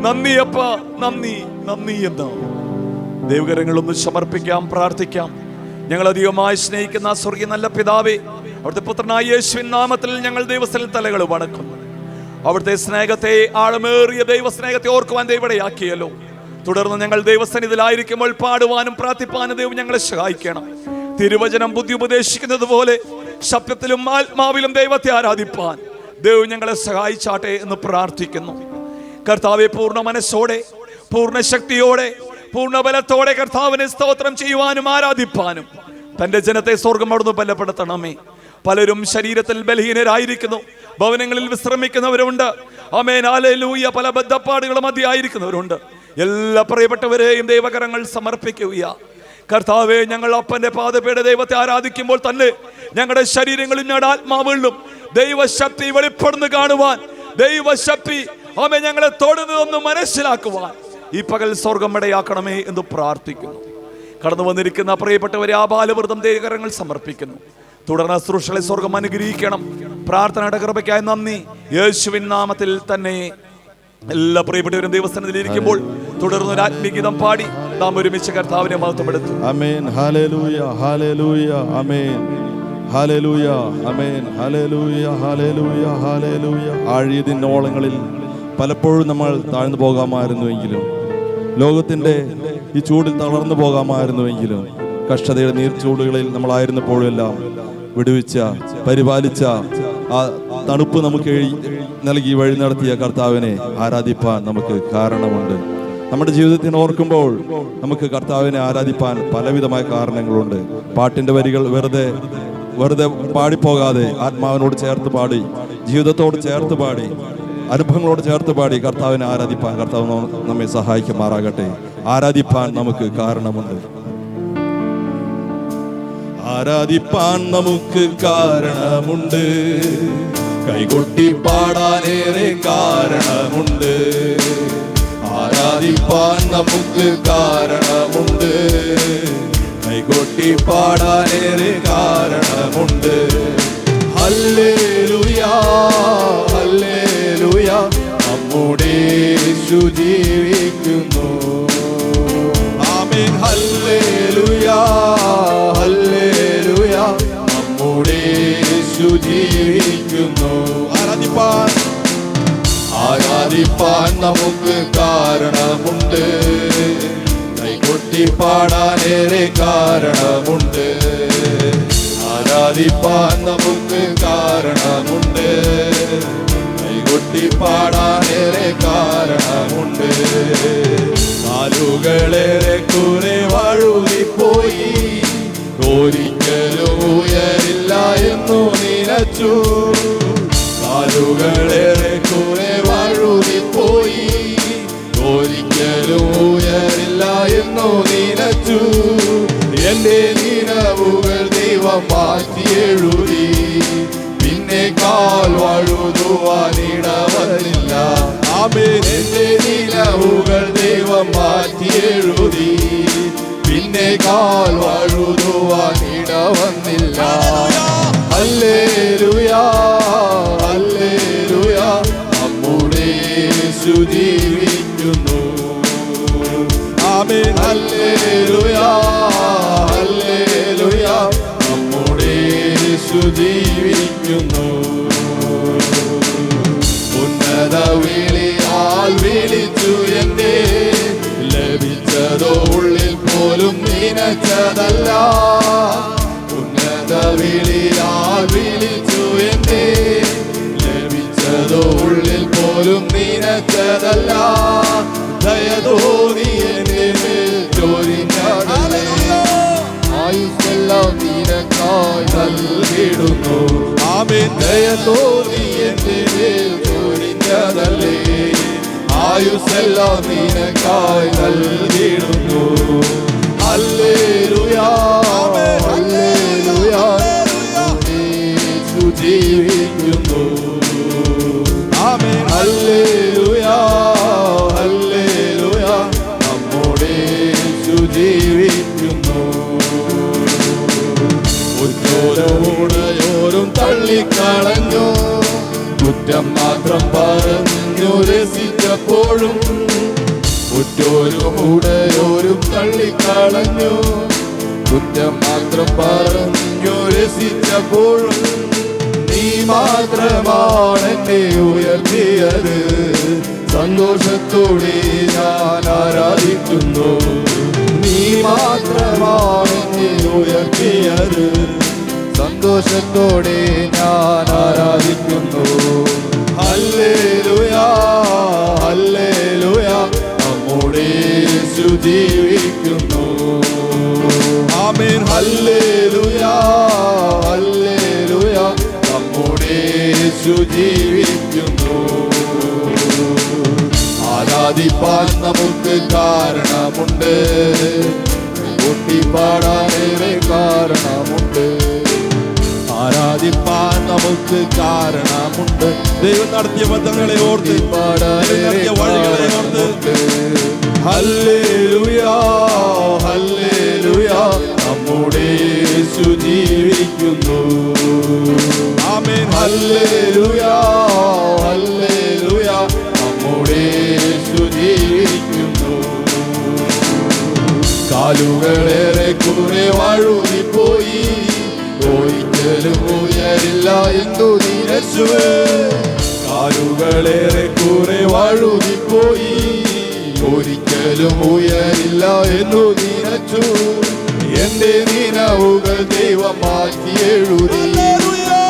നന്ദിയപ്പ, നന്ദി, നന്ദി എന്ന് ദൈവകരങ്ങളൊന്ന് സമർപ്പിക്കാം, പ്രാർത്ഥിക്കാം. ഞങ്ങൾ അധികമായി സ്നേഹിക്കുന്ന സ്വർഗീയ നല്ല പിതാവേ, അവിടുത്തെ പുത്രനായ യേശുവിൻ നാമത്തിൽ ഞങ്ങൾ ദൈവസ്ഥലിൽ തലകൾ വണക്കുന്നു. അവിടുത്തെ സ്നേഹത്തെ, ആഴമേറിയ ദൈവസ്നേഹത്തെ ഓർക്കുവാൻ ദൈവടയാക്കിയല്ലോ. തുടർന്ന് ഞങ്ങൾ ദൈവസന്നിധിയിലായിരിക്കുമ്പോൾ പാടുവാനും പ്രാർത്ഥിപ്പാനും ദൈവം ഞങ്ങളെ സഹായിക്കണം. തിരുവചനം ബുദ്ധി ഉപദേശിക്കുന്നത് പോലെ ശബ്ദത്തിലും ആത്മാവിലും ദൈവത്തെ ആരാധിപ്പാൻ ദൈവം ഞങ്ങളെ സഹായിച്ചാട്ടെ എന്ന് പ്രാർത്ഥിക്കുന്നു. കർത്താവെ, പൂർണ്ണ മനസ്സോടെ, പൂർണ്ണ ശക്തിയോടെ, പൂർണ്ണ ബലത്തോടെ കർത്താവിനെ സ്തോത്രം ചെയ്യുവാനും ആരാധിപ്പാനും തന്റെ ജനത്തെ സ്വർഗം അവിടുന്ന് ബലപ്പെടുത്തണമേ. പലരും ശരീരത്തിൽ ബലഹീനരായിരിക്കുന്നു, ഭവനങ്ങളിൽ വിശ്രമിക്കുന്നവരുണ്ട്. ആമേൻ, ഹല്ലേലൂയ. പല ബദ്ധപ്പാടുകളും മധ്യയായിരിക്കുന്നവരുണ്ട്. എല്ലാ പ്രിയപ്പെട്ടവരെയും ദൈവകരങ്ങൾ സമർപ്പിക്കുക. കർത്താവെ, ഞങ്ങൾ അപ്പന്റെ പാദപീഠ ദൈവത്തെ ആരാധിക്കുമ്പോൾ തന്നെ ഞങ്ങളുടെ ശരീരങ്ങളിലും ഞങ്ങളുടെ ആത്മാവുകളിലും ദൈവശക്തി വെളിപ്പെടുന്നു കാണുവാൻ, ദൈവശക്തി ആമേൻ ഞങ്ങളെ തൊടുന്നതൊന്ന് മനസ്സിലാക്കുവാൻ ഈ പകൽ സ്വർഗം ഇടയാക്കണമേ എന്ന് പ്രാർത്ഥിക്കുന്നു. കടന്നു വന്നിരിക്കുന്ന പ്രിയപ്പെട്ടവരെ ആബാലവൃതം ദൈവകരങ്ങൾ സമർപ്പിക്കുന്നു. തുടർന്ന് ശുശ്രൂഷകളെ സ്വർഗം അനുഗ്രഹിക്കണം. പ്രാർത്ഥനയുടെ കൃപയ്ക്കായി നന്ദി. യേശുവിൻ നാമത്തിൽ തന്നെ എല്ലാ പ്രിയപ്പെട്ടവരും ദൈവസ്ഥാനത്തിൽ ഇരിക്കുമ്പോൾ തുടർന്ന് ഒരു ആത്മീയഗീതം പാടി നാം ഒരുമിച്ച് കർത്താവിനെ മഹത്വപ്പെടുത്തും. ആമേൻ, ഹല്ലേലൂയ, ഹല്ലേലൂയ, ആമേൻ, ഹല്ലേലൂയ, ആമേൻ, ഹല്ലേലൂയ, ഹല്ലേലൂയ, ഹല്ലേലൂയ. ആഴിയതിൻ ഓളങ്ങളിൽ പലപ്പോഴും നമ്മൾ താഴ്ന്നു പോകാമായിരുന്നുവെങ്കിലും, ലോകത്തിൻ്റെ ഈ ചൂടിൽ തളർന്നു പോകാമായിരുന്നുവെങ്കിലും, കഷ്ടതയുടെ നീർച്ചൂടുകളിൽ നമ്മളായിരുന്നപ്പോഴെല്ലാം വിടുവിച്ച, പരിപാലിച്ച, ആ തണുപ്പ് നമുക്ക് നൽകി വഴി നടത്തിയ കർത്താവിനെ ആരാധിപ്പാൻ നമുക്ക് കാരണമുണ്ട്. നമ്മുടെ ജീവിതത്തിന് ഓർക്കുമ്പോൾ നമുക്ക് കർത്താവിനെ ആരാധിപ്പാൻ പലവിധമായ കാരണങ്ങളുണ്ട്. പാട്ടിൻ്റെ വരികൾ വെറുതെ പാടിപ്പോകാതെ ആത്മാവിനോട് ചേർത്ത് പാടി, ജീവിതത്തോട് ചേർത്ത് പാടി, അനുഭവങ്ങളോട് ചേർത്ത് പാടി കർത്താവിനെ ആരാധിപ്പാൻ കർത്താവ് നമ്മെ സഹായിക്കുമാറാകട്ടെ. ആരാധിപ്പാൻ നമുക്ക് കാരണമുണ്ട്. ആരാധിപ്പാൻ നമുക്ക് കാരണമുണ്ട്. കൈകൊട്ടി പാടാനേറെ കാരണമുണ്ട്. ആരാധിപ്പാൻ നമുക്ക് കാരണമുണ്ട്. കൈകൊട്ടി പാടാനേറെ കാരണമുണ്ട്. ഹല്ലേലൂയ, ഹല്ലേലൂയ, നമ്മുടെ യേശു ജീവിക്കുന്നു. ആമേൻ, ഹല്ലേലൂയ, ഹല്ലേലൂയ, നമ്മുടെ യേശു ജീവിക്കുന്നു. ആരാധിപ്പാൻ നമുക്ക് കാരണമുണ്ട്. കൈകൊട്ടി പാടാനേറെ കാരണമുണ്ട്. ആരാധിപ്പാൻ നമുക്ക് കാരണമുണ്ട്. കൈകൊട്ടി പാടാനേറെ കാരണമുണ്ട്. കാലുകളേറെ കുറെ വഴുതിപ്പോയി, ഒരിക്കലും ഉയരില്ല എന്നു നിലച്ചു. കാലുകളേറെ കുറെ വഴുതിപ്പോയി, ഒരിക്കലും ഉയരില്ല എന്നു നിലച്ചു. എന്റെ നിലവുകൾ ദൈവം മാറ്റി എഴുതി, പിന്നെ കാൽ വഴുതുവാനിടവരില്ല. ആമേൻ, എന്റെ നിലവുകൾ ദൈവം മാറ്റി എഴുതി, പിന്നെ കാൽ വഴുതുവാനിടവന്നില്ല. ഹല്ലേലൂയ, ഹല്ലേലൂയ, നമ്മുടെ യേശു ജീവിക്കുന്നു. ആമേൻ, ഹല്ലേലൂയ, ഹല്ലേലൂയ, നമ്മുടെ യേശു ജീവിക്കുന്നു. ഉന്നത വിളിയാൽ വിളിച്ചു എന്നെ, ലഭിച്ചതോ ഉള്ളിൽ പോലും നനച്ചതല്ല. ഉന്നത വിളിയാൽ വിളിച്ചു എന്നെ, ലഭിച്ചതോ ഉള്ളിൽ പോലും നനച്ചതല്ല. ദയതോന്നി എന്റെ മേൽ ചൊരിഞ്ഞതല്ലേ, ആയുസ്സെല്ലാം നിനക്കായി നൽകിടുന്നു. ആമേൻ, ദയതോന്നി എന്റെ മേൽ ചൊരിഞ്ഞതല്ലേ, ആയുസ്സെല്ലാം നിനക്കായി നൽകിടുന്നു. ഹല്ലേലൂയ, ഹല്ലേലൂയ, യേശു ജീവിക്കുന്നു. ആമേൻ, ഹല്ലേലൂയ, ഹല്ലേലൂയ, നമ്മുടെ യേശു ജീവിക്കുന്നു. ഉറ്റോരോടയോരും തള്ളിക്കളഞ്ഞു, കുറ്റം മാത്രം പറഞ്ഞു രസിച്ചപ്പോഴും ഉറ്റോരും ഉടയോരും തള്ളിക്കളഞ്ഞു, കുറ്റം മാത്രം പറഞ്ഞു രസിച്ചപ്പോഴും നീ മാത്രമാണ് എന്നെ ഉയർത്തിയത്. സന്തോഷത്തോടെ ഞാൻ ആരാധിക്കുന്നു, നീ മാത്രമാണ് എന്നെ ഉയർത്തിയത്. സന്തോഷത്തോടെ ഞാൻ ആരാധിക്കുന്നു. ഹല്ലേലൂയ ഹല്ലേലൂയ, നമ്മുടെ യേശു ജീവിക്കുന്നു. ആമേൻ. ഹല്ലേലൂയ ഹല്ലേലൂയ, നമ്മുടെ യേശു ജീവിക്കുന്നു. ആരാധിപ്പാൻ നമുക്ക് കാരണമുണ്ട്, കൊട്ടിപ്പാടാനേറെ കാരണമുണ്ട്. ആരാധിപ്പാൻ നമുക്ക് കാരണമുണ്ട്. ദൈവം നടത്തിയ ബന്ധങ്ങളെ ഓർത്ത്, നടത്തിയ വഴികളെ ഓർത്ത്. ഹല്ലേലൂയ ഹല്ലേലൂയ, നമ്മുടെ യേശു ജീവിക്കുന്നു. ആമേൻ. ഹല്ലേലൂയ ഹല്ലേലൂയ, നമ്മുടെ യേശു ജീവിക്കുന്നു. കാലുകളേറെ കുറെ വഴുതിപ്പോയി, ഒരിക്കലും ഉയരില്ല എന്തു നിരച്ചു. കാലുകളേറെ കുറെ വഴുതിപ്പോയി, ഒരിക്കലും ഉയരില്ല എന്നു നിരച്ചു. എന്റെ നിലവുകൾ ദൈവം മാറ്റി എഴുതി,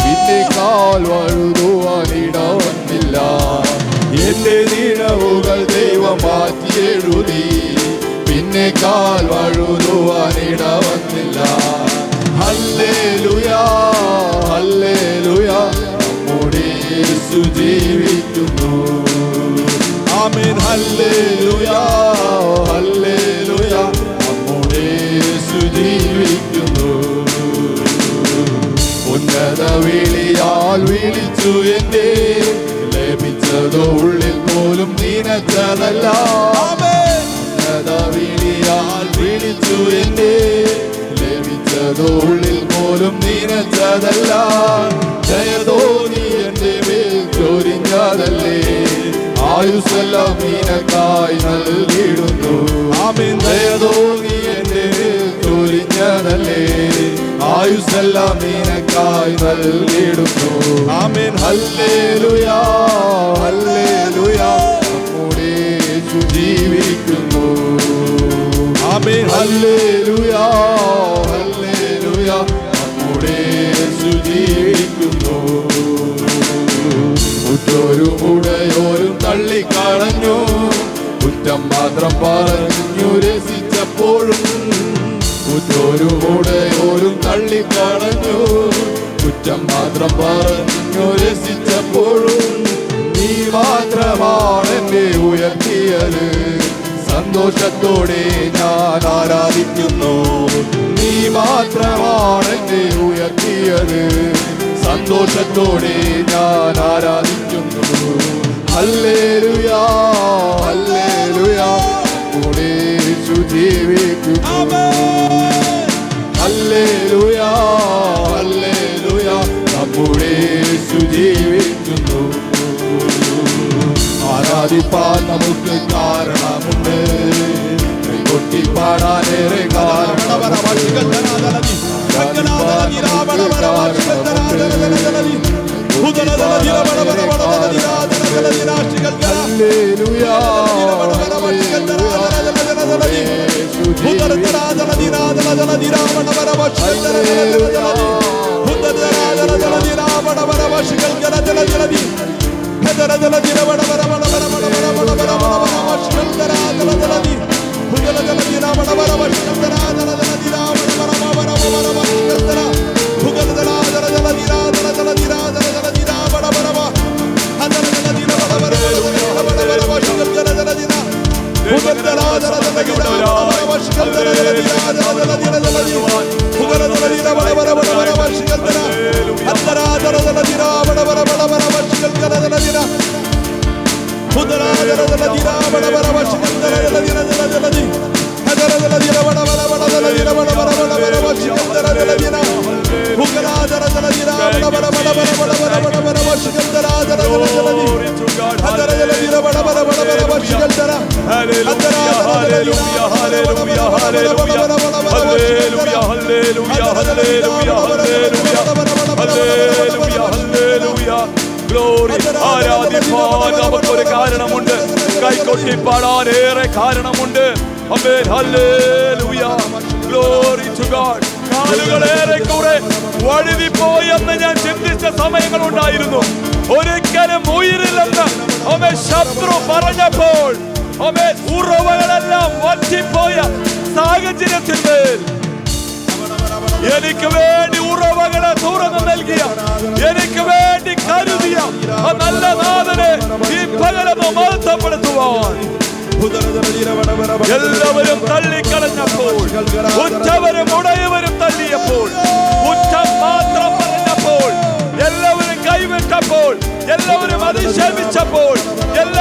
പിന്നെ കാൽ വഴുതുവാനിടവന്നില്ല. എന്റെ നിലവുകൾ ദൈവം മാറ്റി എഴുതി, പിന്നെ കാൽ വഴുതുവാനിടവന്നില്ല. ഹല്ലേലൂയ ഹല്ലേലൂയ, നമ്മുടെ യേശു ജീവിക്കുന്നു. ആമേൻ. ഹല്ലേലൂയ ഹല്ലേലൂയ, നമ്മുടെ യേശു ജീവിക്കുന്നു. ഉന്നത വിളിയാൽ വിളിച്ചു എന്നെ, ലഭിച്ചതോ ഉള്ളിൽ പോലും നനച്ചതല്ല. ഉന്നത വിളിയാൽ വിളിച്ചു എന്നെ, ലഭിച്ചതോ ഉള്ളിൽ പോലും നനച്ചതല്ല. ജയതോന്നി എന്റെ മേൽ ചൊരിഞ്ഞതല്ലേ, ആയുസ്സെല്ലാം നിനക്കായി നൽകിയിടുന്നു. ആമേൻ. ദയതോന്നി എന്റെ മേൽ ചൊരിഞ്ഞതല്ലേ, ആയുസ്സെല്ലാം നിനക്കായി നൽകിയിടുന്നു. ആമേൻ. ഹല്ലേലൂയ ഹല്ലേലൂയ, നമ്മുടെ യേശു ജീവിക്കുന്നു. ആമേൻ. ഹല്ലേലൂയ ഹല്ലേലൂയ, നമ്മുടെ യേശു ജീവിക്കുന്നു. ഉറ്റോരും ഉടയോരും തള്ളിക്കളഞ്ഞു, കുറ്റം മാത്രം പറഞ്ഞു രസിച്ചപ്പോഴും. ഉറ്റോരും ഉടയോരും തള്ളിക്കളഞ്ഞു, കുറ്റം മാത്രം പറഞ്ഞു രസിച്ചപ്പോഴും നീ മാത്രമാണ് എന്നെ ഉയർത്തിയത്. സന്തോഷത്തോടെ ഞാൻ ആരാധിക്കുന്നു, നീ മാത്രമാണ് എന്നെ ഉയർത്തിയത്. സന്തോഷത്തോടെ ഞാൻ ആരാധിക്കുന്നു. ഹല്ലേലൂയ ഹല്ലേലൂയ, നമ്മുടെ യേശു ജീവിക്കുന്നു. ഹല്ലേലൂയ ഹല്ലേലൂയ, നമ്മുടെ യേശു ജീവിക്കുന്നു. ആരാധിപ്പാൻ നമുക്ക് കാരണമുണ്ട്, കൊട്ടിപ്പാടാനേറെ കാരണമുണ്ട്. Glory to God. Hallelujah. Glory. ആരാധിപ്പാൻ നമുക്കൊരു കാരണമുണ്ട്. കൈകൊട്ടി പാടാൻ ഏറെ കാരണമുണ്ട്. ആമേൻ. ഹല്ലേലൂയ. Glory to God. കാലുകളേറെ കുറെ വഴുതിപ്പോയെന്ന് ഞാൻ ചിന്തിച്ച സമയങ്ങളുണ്ടായിരുന്നു. ഒരിക്കലും ഉയരില്ലെന്ന് ആമേൻ ശത്രു പറഞ്ഞപ്പോൾ ആമേൻ ഉറവകളെല്ലാം വറ്റിപ്പോയ സാഹചര്യത്തിന്മേൽ എനിക്ക് വേണ്ടി ഉറവകളെ തുറന്നു നൽകിയ, എനിക്ക് വേണ്ടി കരുതിയ ആ നല്ല നാഥനെ ഈ പകലൊന്ന് മഹത്വപ്പെടുത്തുവാൻ എല്ലാവരും തള്ളിക്കളഞ്ഞപ്പോൾ, ഉറ്റവരും ഉടയവരും തള്ളിയപ്പോൾ, കുറ്റം മാത്രം പറഞ്ഞപ്പോൾ, എല്ലാവരും കൈവിട്ടപ്പോൾ, എല്ലാവരും അധിക്ഷേപിച്ചപ്പോൾ